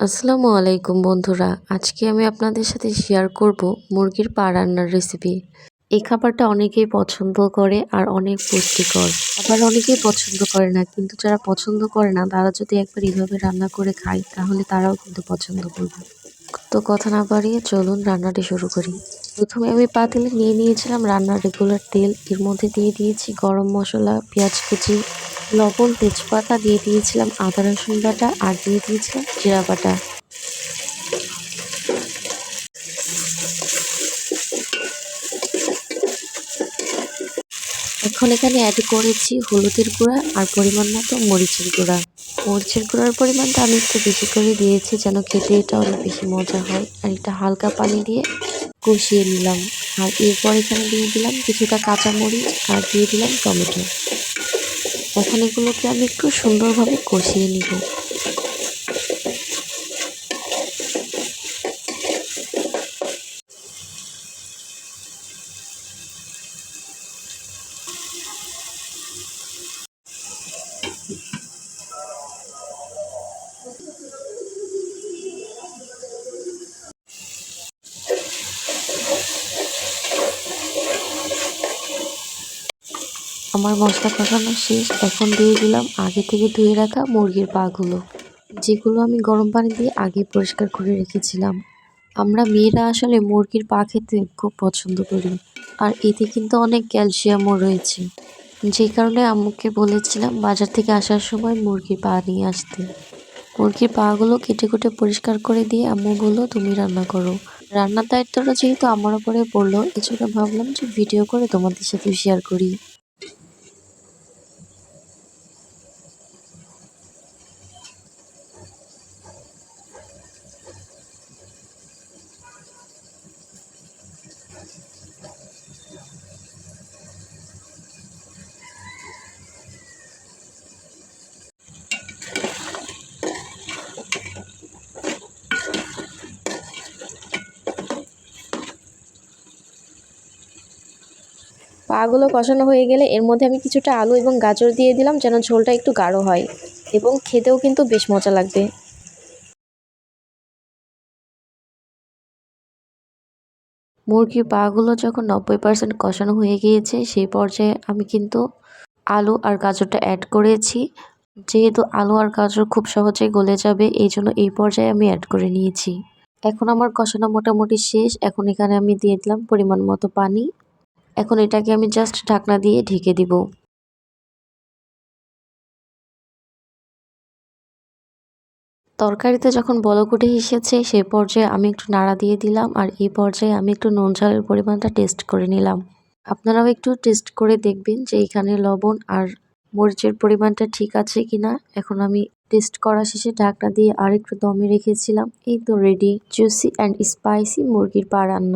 আসসালামু আলাইকুম বন্ধুরা, আজকে আমি আপনাদের সাথে শেয়ার করব মুরগির পা রান্নার রেসিপি। এই খাবারটা অনেকেই পছন্দ করে আর অনেক পুষ্টিকর। আবার অনেকেই পছন্দ করে না, কিন্তু যারা পছন্দ করে না তারা যদি একবার এইভাবে রান্না করে খায় তাহলে তারাও কিন্তু পছন্দ করবে। তো কথা না বাড়িয়ে চলুন রান্নাটি শুরু করি। প্রথমে আমি পাতিলে নিয়ে নিয়েছিলাম রান্নার রেগুলার তেল। এর মধ্যে দিয়ে দিয়েছি গরম মশলা, পেঁয়াজ কুচি, লবণ, তেজপাতা, দিয়ে দিয়েছিলাম আদা রসুন বাটা আর দিয়ে দিয়েছিলাম জিরা বাটা। এখন এখানে অ্যাড করেছি হলুদের গুঁড়া আর পরিমাণ মতো মরিচের গুঁড়া। মরিচের গুঁড়ার পরিমাণটা আমি একটু বেশি করে দিয়েছি যেন খেতে এটা অনেক বেশি মজা হয়। আর এটা হালকা পানি দিয়ে কষিয়ে নিলাম। আর এরপর এখানে দিয়ে দিলাম কিছুটা কাঁচামরিচ আর দিয়ে দিলাম টমেটো। এখন এগুলোকে আমি একটু সুন্দরভাবে কষিয়ে নিব। আমার মশলা কষানো শেষ। এখন দিয়ে দিলাম আগে থেকে ধুয়ে রাখা মুরগির পাগুলো, যেগুলো আমি গরম পানি দিয়ে আগে পরিষ্কার করে রেখেছিলাম। আমরা মেয়েরা আসলে মুরগির পা খেতে খুব পছন্দ করি, আর এতে কিন্তু অনেক ক্যালসিয়ামও রয়েছে। যে কারণে আম্মুকে বলেছিলাম বাজার থেকে আসার সময় মুরগির পা নিয়ে আসতে। মুরগির পাগুলো কেটে কুটে পরিষ্কার করে দিয়ে আম্মু বললো তুমি রান্না করো। রান্নার দায়িত্বটা যেহেতু আমার উপরে পড়লো, এজন্য ভাবলাম যে ভিডিও করে তোমাদের সাথে শেয়ার করি। পাগুলো কষানো হয়ে গেলে এর মধ্যে আমি কিছুটা আলু এবং গাজর দিয়ে দিলাম যেন ঝোলটা একটু গাঢ় হয় এবং খেতেও কিন্তু বেশ মজা লাগবে। মুরগির পাগুলো যখন 90% কষানো হয়ে গিয়েছে সেই পর্যায়ে আমি কিন্তু আলু আর গাজরটা অ্যাড করেছি। যেহেতু আলু আর গাজর খুব সহজেই গলে যাবে, এই জন্য এই পর্যায়ে আমি অ্যাড করে নিয়েছি। এখন আমার কষানো মোটামুটি শেষ। এখন এখানে আমি দিয়ে দিলাম পরিমাণ মতো পানি। এখন এটাকে আমি জাস্ট ঢাকনা দিয়ে ঢেকে দিব। তরকারিতে যখন বলক উঠে এসেছে সেই পর্যায়ে আমি একটু নাড়া দিয়ে দিলাম, আর এই পর্যায়ে আমি একটু নুন ঝালের পরিমাণটা টেস্ট করে নিলাম। আপনারাও একটু টেস্ট করে দেখবেন যে এখানে লবণ আর মরিচের পরিমাণটা ঠিক আছে কিনা। এখন আমি টেস্ট করা শেষে ঢাকনা দিয়ে আরেকটু দমে রেখেছিলাম। এই তো রেডি জুসি অ্যান্ড স্পাইসি মুরগির পা রান্না।